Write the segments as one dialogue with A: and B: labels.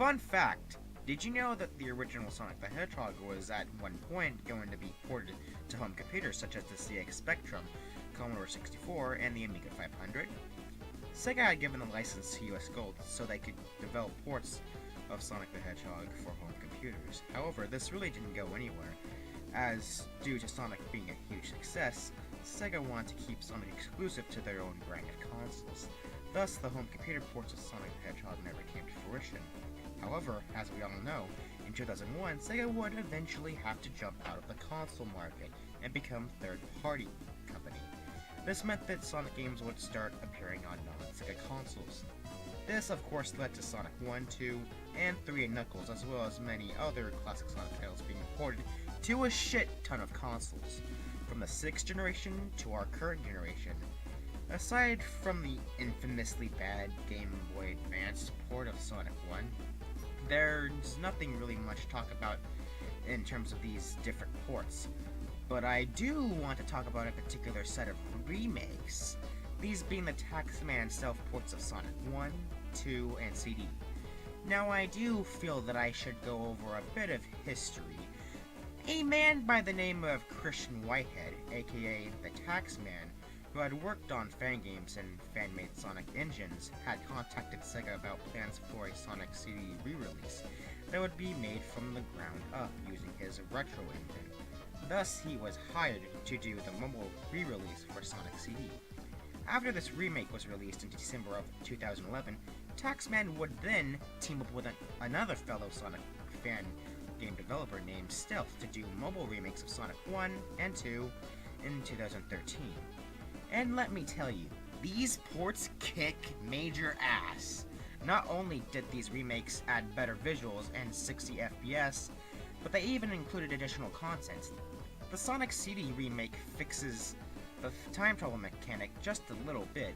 A: Fun fact, did you know that the original Sonic the Hedgehog was at one point going to be ported to home computers such as the CX Spectrum, Commodore 64, and the Amiga 500? Sega had given the license to US Gold so they could develop ports of Sonic the Hedgehog for home computers. However, this really didn't go anywhere, as due to Sonic being a huge success, Sega wanted to keep Sonic exclusive to their own branded consoles. Thus, the home computer ports of Sonic the Hedgehog never came to fruition. However, as we all know, in 2001, Sega would eventually have to jump out of the console market and become a third-party company. This meant that Sonic games would start appearing on non-Sega consoles. This, of course, led to Sonic 1, 2, and 3 and Knuckles, as well as many other classic Sonic titles being ported to a shit ton of consoles, from the 6th generation to our current generation. Aside from the infamously bad Game Boy Advance port of Sonic 1, there's nothing really much to talk about in terms of these different ports. But I do want to talk about a particular set of remakes, these being the Taxman and Stealth ports of Sonic 1, 2, and CD. Now I do feel that I should go over a bit of history. A man by the name of Christian Whitehead, aka the Taxman, who had worked on fan games and fan-made Sonic engines, had contacted Sega about plans for a Sonic CD re-release that would be made from the ground up using his Retro engine. Thus, he was hired to do the mobile re-release for Sonic CD. After this remake was released in December of 2011, Taxman would then team up with another fellow Sonic fan game developer named Stealth to do mobile remakes of Sonic 1 and 2 in 2013. And let me tell you, these ports kick major ass. Not only did these remakes add better visuals and 60 FPS, but they even included additional content. The Sonic CD remake fixes the time travel mechanic just a little bit,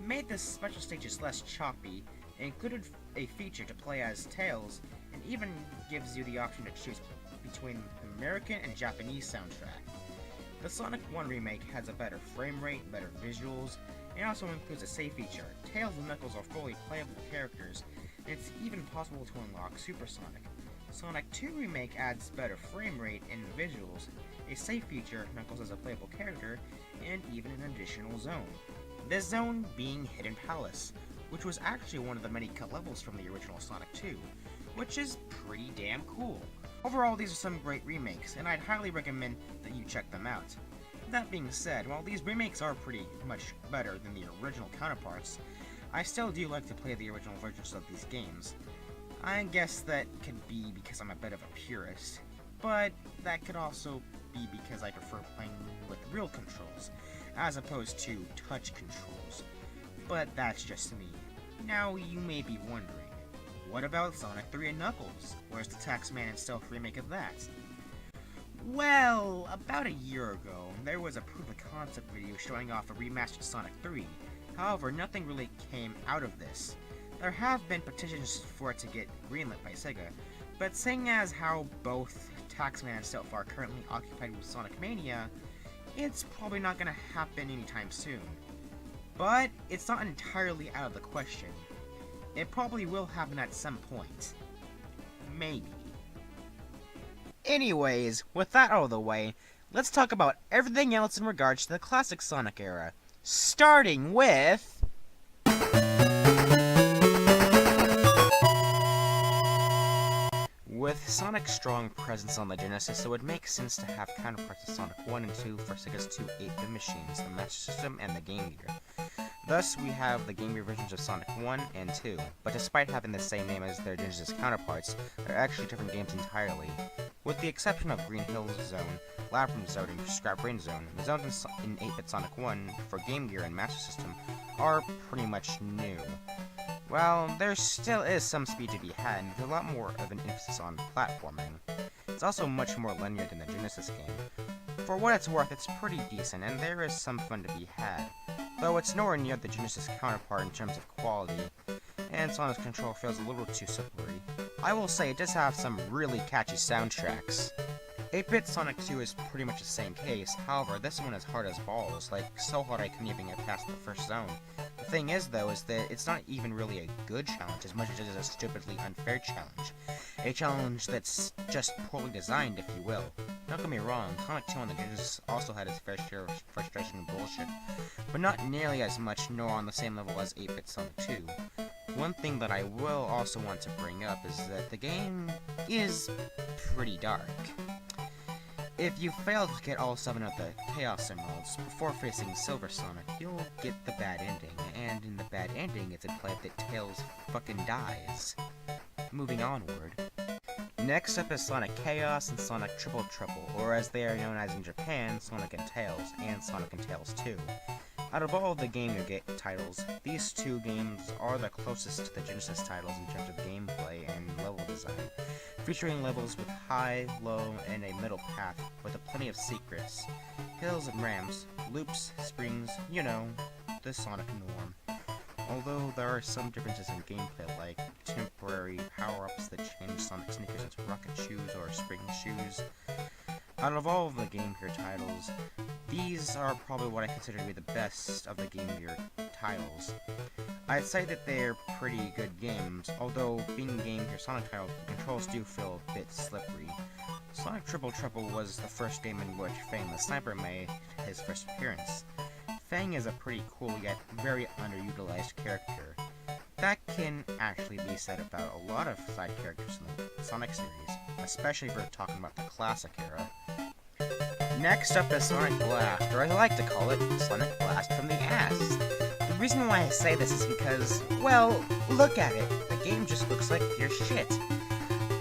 A: made the special stages less choppy, included a feature to play as Tails, and even gives you the option to choose between American and Japanese soundtrack. The Sonic 1 remake has a better frame rate, better visuals, and also includes a save feature. Tails and Knuckles are fully playable characters, and it's even possible to unlock Super Sonic. Sonic 2 remake adds better frame rate and visuals, a save feature, Knuckles as a playable character, and even an additional zone. This zone being Hidden Palace, which was actually one of the many cut levels from the original Sonic 2, which is pretty damn cool. Overall, these are some great remakes, and I'd highly recommend that you check them out. That being said, while these remakes are pretty much better than the original counterparts, I still do like to play the original versions of these games. I guess that could be because I'm a bit of a purist, but that could also be because I prefer playing with real controls, as opposed to touch controls. But that's just me. Now you may be wondering, what about Sonic 3 and Knuckles? Where's the Taxman and Stealth remake of that? Well, about a year ago, there was a proof of concept video showing off a remastered Sonic 3. However, nothing really came out of this. There have been petitions for it to get greenlit by Sega, but seeing as how both Taxman and Stealth are currently occupied with Sonic Mania, it's probably not going to happen anytime soon. But it's not entirely out of the question. It probably will happen at some point. Maybe. Anyways, with that out of the way, let's talk about everything else in regards to the classic Sonic era. Starting with... With Sonic's strong presence on the Genesis, it would make sense to have counterparts to Sonic 1 and 2 for Sega's two 8-bit machines, the Master System and the Game Gear. Thus, we have the Game Gear versions of Sonic 1 and 2, but despite having the same name as their Genesis counterparts, they're actually different games entirely. With the exception of Green Hill Zone, Labyrinth Zone, and Scrap Brain Zone, the zones in 8-bit Sonic 1 for Game Gear and Master System are pretty much new. Well, there still is some speed to be had, and there's a lot more of an emphasis on platforming. It's also much more linear than the Genesis game. For what it's worth, it's pretty decent, and there is some fun to be had, though it's nowhere near the Genesis counterpart in terms of quality, and Sonic's control feels a little too slippery. I will say it does have some really catchy soundtracks. 8-bit Sonic 2 is pretty much the same case, however, this one is hard as balls, like, so hard I couldn't even get past the first zone. The thing is, though, is that it's not even really a good challenge as much as it is a stupidly unfair challenge. A challenge that's just poorly designed, if you will. Don't get me wrong, Sonic 2 on the Genesis also had its fair share of frustration and bullshit, but not nearly as much nor on the same level as 8-bit Sonic 2. One thing that I will also want to bring up is that the game is pretty dark. If you fail to get all 7 of the Chaos Emeralds before facing Silver Sonic, you'll get the bad ending, and in the bad ending it's implied that Tails fucking dies. Moving onward. Next up is Sonic Chaos and Sonic Triple Trouble, or as they are known as in Japan, Sonic and Tails, and Sonic and Tails 2. Out of all of the Game Gear titles, these two games are the closest to the Genesis titles in terms of gameplay and level design, featuring levels with high, low, and a middle path with plenty of secrets, hills and ramps, loops, springs, you know, the Sonic norm. Although there are some differences in gameplay, like temporary power-ups that change Sonic sneakers into rocket shoes or spring shoes. Out of all of the Game Gear titles, these are probably what I consider to be the best of the Game Gear titles. I'd say that they're pretty good games, although being Game Gear Sonic titles, the controls do feel a bit slippery. Sonic Triple Trouble was the first game in which Fang the Sniper made his first appearance. Fang is a pretty cool yet very underutilized character. That can actually be said about a lot of side characters in the Sonic series, especially if we're talking about the classic era. Next up is Sonic Blast, or as I like to call it, Sonic Blast from the ass. The reason why I say this is because, well, look at it. The game just looks like pure shit.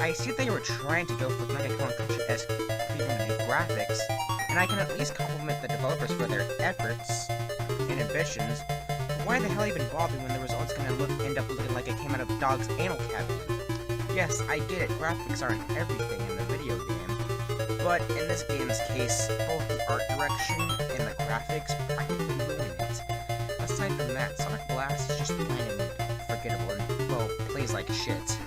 A: I see they were trying to go for Mega Country-esque graphics, and I can at least compliment the developers for their efforts and ambitions. Why the hell even bother when the result's gonna end up looking like it came out of Dog's anal cavity? Yes, I get it, graphics aren't everything in the video game, but in this game's case, both the art direction and the graphics practically ruin it. Aside from that, Sonic Blast is just plain and forgettable and, well, plays like shit.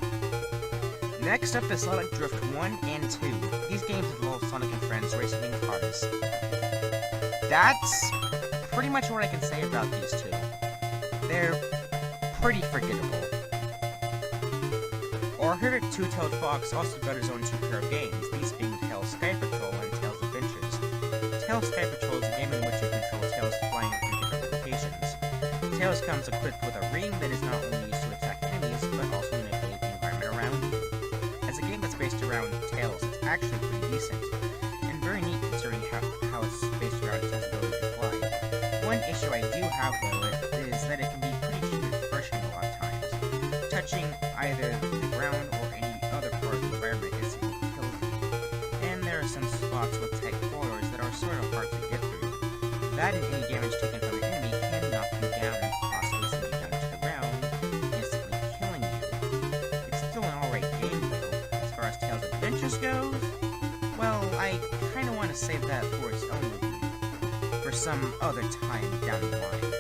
A: Next up is Sonic Drift 1 and 2. These games involve Sonic and friends racing in cars. That's pretty much what I can say about these two. They're pretty forgettable. Our favorite Two-Tailed Fox also got his own two pair of games, these being Tails Sky Patrol and Tails Adventures. Tails Sky Patrol is a game in which you control Tails flying through different locations. Tails comes equipped with a ring that is not only used to attack enemies, but also manipulate the environment around you. As a game that's based around Tails, it's actually pretty decent, and very neat considering how it's based around its ability to fly. One issue I do have, though, is that it can be pretty cheap and frustrating a lot of times. Touching either the ground or any other part of the environment is kills me. And there are some spots with tight corridors that are sort of hard to get through. That and any damage taken from an enemy can knock you down and possibly send you down to the ground, instantly killing you. It's still an alright game, though. As far as Tails Adventures goes, well, I kinda want to save that for its own review, for some other time down the line.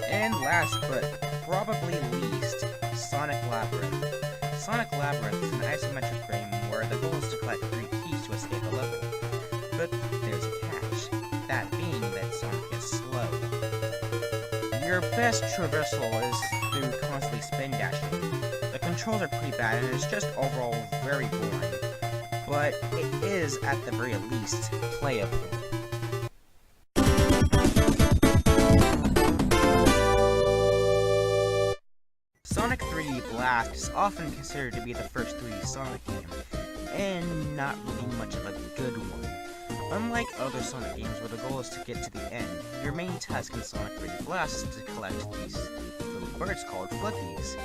A: And last but probably least, Sonic Labyrinth. Sonic Labyrinth is an isometric game where the goal is to collect 3 keys to escape a level. But there's a catch, that being that Sonic is slow. Your best traversal is through constantly spin dashing. The controls are pretty bad and it's just overall very boring, but it is at the very least playable. Sonic 3D Blast is often considered to be the first 3D Sonic game, and not really much of a good one. Unlike other Sonic games where the goal is to get to the end, your main task in Sonic 3D Blast is to collect these little birds called Flippies,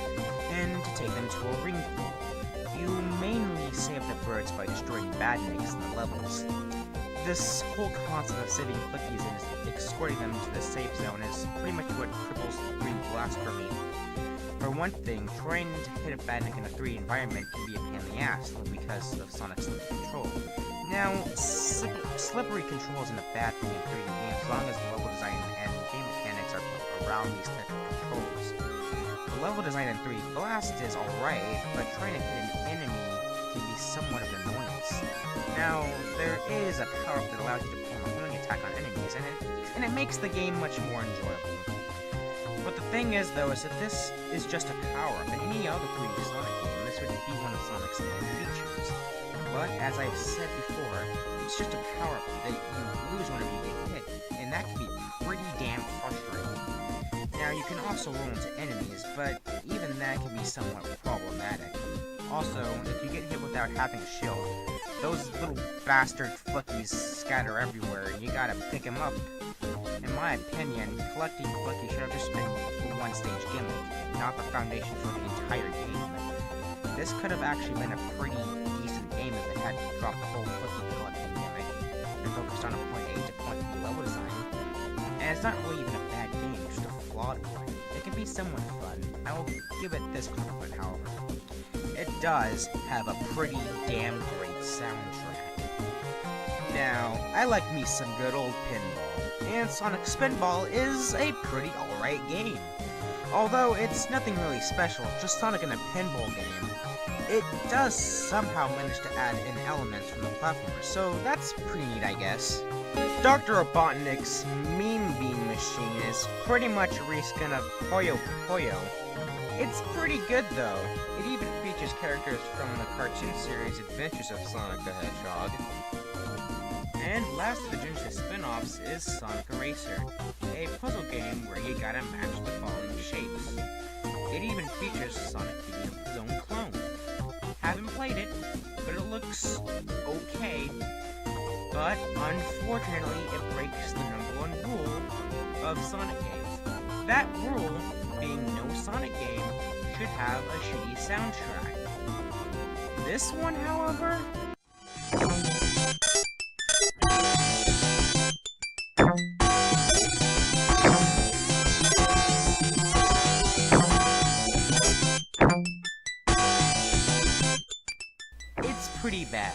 A: and to take them to a ring pool. You mainly save the birds by destroying badniks in the levels. This whole concept of saving Flippies and escorting them to the safe zone is pretty much what cripples 3D Blast for me. For one thing, trying to hit a badnik in a 3D environment can be a pain in the ass, because of Sonic's control. Now, slippery control isn't a bad thing in 3D games, as long as the level design and game mechanics are built around these types of controls. The level design in 3D Blast is alright, but trying to hit an enemy can be
B: somewhat of an annoyance. Now, there is a power-up that allows you to perform a homing attack on enemies, and it makes the game much more enjoyable. But the thing is, though, is that this is just a power-up. In any other 3D Sonic game, this would be one of Sonic's main features. But, as I've said before, it's just a power-up that you lose whenever you get hit, and that can be pretty damn frustrating. Now, you can also roll into enemies, but even that can be somewhat problematic. Also, if you get hit without having a shield, those little bastard flickies scatter everywhere, and you gotta pick them up. In my opinion, collecting flickies should have just been a one-stage gimmick, not the foundation for the entire game. This could have actually been a pretty decent game if it had dropped the whole flicky collecting gimmick and focused on a point A to point B level design. And it's not really even a bad game, just a flawed one. It can be somewhat fun. I will give it this compliment, however. It does have a pretty damn great soundtrack. Now, I like me some good old pinball, and Sonic Spinball is a pretty alright game. Although it's nothing really special, just Sonic in a pinball game, it does somehow manage to add in elements from the platformer, so that's pretty neat, I guess. Dr. Robotnik's Mean Bean Machine is pretty much a reskin of Puyo Puyo. It's pretty good though. It even features characters from the cartoon series Adventures of Sonic the Hedgehog. And last of the Genesis spin-offs is Sonic Eraser, a puzzle game where you gotta match the following shapes. It even features Sonic being his own clone. Haven't played it, but it looks okay. But unfortunately, it breaks the #1 rule of Sonic games. That rule being no Sonic game should have a shitty soundtrack. This one, however, it's pretty bad.